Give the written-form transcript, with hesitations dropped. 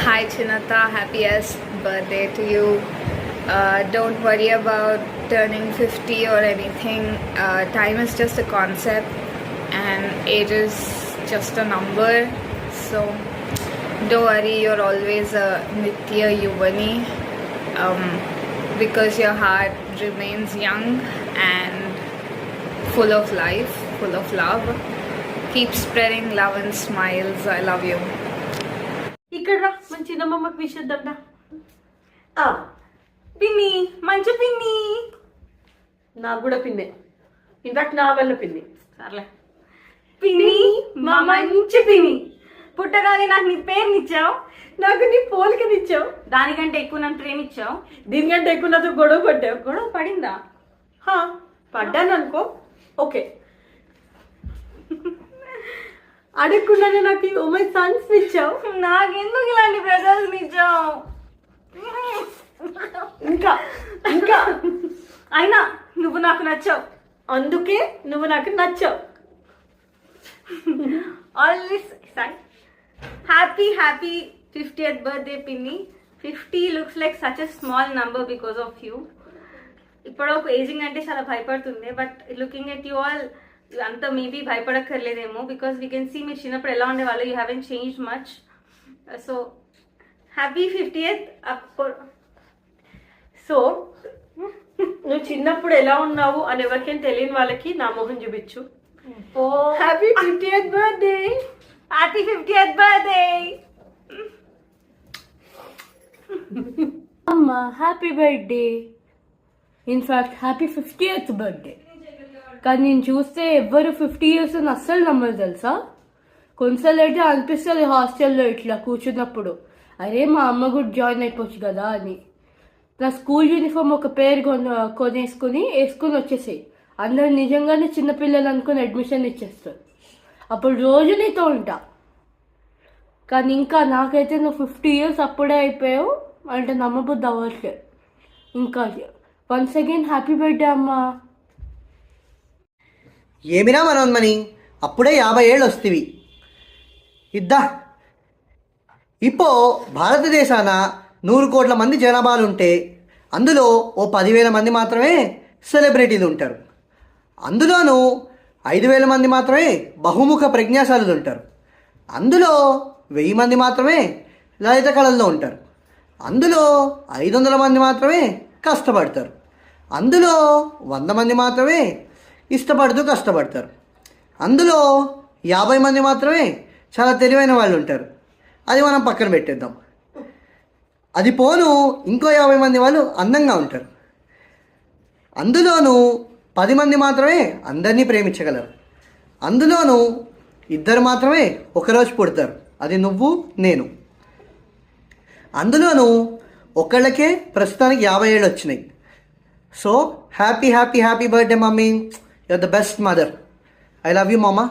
Hi Chinata, happiest birthday to you. Don't worry about turning 50 or anything. Time is just a concept and age is just a number. So don't worry, you're always a Nitya Yuvani because your heart remains young and full of life, full of love. Keep spreading love and smiles. I love you. ఇక్కడ రా మన చిన్నమ్మకి wish చేద్దాం. పిన్ని, మంచి పిన్ని. నాకు కూడా పిన్నే, in fact నా వల్ల పిన్ని. సర్లే పిన్ని, మా మంచి పిన్ని. పుట్టగానే నాకు నీ పేరునిచ్చావు, నాకు నీ పోలికనిచ్చావు, దానికంటే ఎక్కువ నన్ను ప్రేమించావు, దీనికంటే ఎక్కువ నాతో గొడవ పడ్డావు. గొడవ పడిందా? పడ్డాను అనుకో, ఓకే. అడగకుండానే నాకు ఓమై సన్స్ ఇచ్చావు, నాకెందుకు ఇలాంటి బ్రదర్స్ ఇచ్చావు? ఇంకా ఇంకా అయినా నువ్వు నాకు నచ్చావు, అందుకే నువ్వు నాకు నచ్చావు. ఆల్వేస్ హ్యాపీ 50th birthday పిన్ని. 50 looks like such a small number because of you. ఇప్పుడు ఒక ఏజింగ్ అంటే చాలా భయపడుతుంది, but looking at you all అంతా మేబీ భయపడక్కర్లేదేమో, బికాస్ వీ కెన్ సీ మీరు చిన్నప్పుడు ఎలా ఉండేవాళ్ళు. You haven't change much. So happy 50th. So నువ్వు చిన్నప్పుడు ఎలా ఉన్నావు అని ఎవరికైనా తెలియని వాళ్ళకి నా మొహం చూపించు. Happy 50th birthday. Happy 50th birthday. అమ్మా happy birthday. In fact happy 50th birthday. కానీ నేను చూస్తే ఎవ్వరు 50 years అని అస్సలు నమ్మరు తెలుసా. కొన్నిసార్లు అయితే అనిపిస్తుంది హాస్టల్లో ఇట్లా కూర్చున్నప్పుడు, అరే మా అమ్మ కూడా జాయిన్ అయిపోవచ్చు కదా అని. నా స్కూల్ యూనిఫామ్ ఒక పేరు కొనేసుకుని వేసుకుని వచ్చేసాయి. అందరూ నిజంగానే చిన్నపిల్లలు అనుకుని అడ్మిషన్ ఇచ్చేస్తారు. అప్పుడు రోజు నీతో ఉంటా. కానీ ఇంకా నాకైతే నువ్వు 50 years అప్పుడే అయిపోయావు అంటే నమ్మబుద్ధి అవ్వట్లేదు. ఇంకా వన్స్ అగైన్ హ్యాపీ బర్త్డే అమ్మా. ఏమిరా మనోన్మని, అప్పుడే 50 ఏళ్ళు వస్తేవి ఇద్దా. ఇప్పో భారతదేశాన 100 కోట్ల మంది జనాభాలు ఉంటే అందులో ఓ 10,000 మంది మాత్రమే సెలబ్రిటీలు ఉంటారు. అందులోనూ 5,000 మంది మాత్రమే బహుముఖ ప్రజ్ఞాశాలులు ఉంటారు. అందులో 1000 మంది మాత్రమే లలిత కళల్లో ఉంటారు. అందులో 500 మంది మాత్రమే కష్టపడతారు. అందులో 100 మంది మాత్రమే ఇష్టపడుతూ కష్టపడతారు. అందులో 50 మంది మాత్రమే చాలా తెలివైన వాళ్ళు ఉంటారు. అది మనం పక్కన పెట్టేద్దాం. అది పోను ఇంకో 50 మంది వాళ్ళు అందంగా ఉంటారు. అందులోనూ 10 మంది మాత్రమే అందరినీ ప్రేమించగలరు. అందులోనూ 2 మాత్రమే ఒకరోజు పుడతారు, అది నువ్వు నేను. అందులోనూ ఒకళ్ళకే ప్రస్తుతానికి 50 ఏళ్ళు వచ్చినాయి. So happy birthday mummy. You're the best mother. I love you, Mama.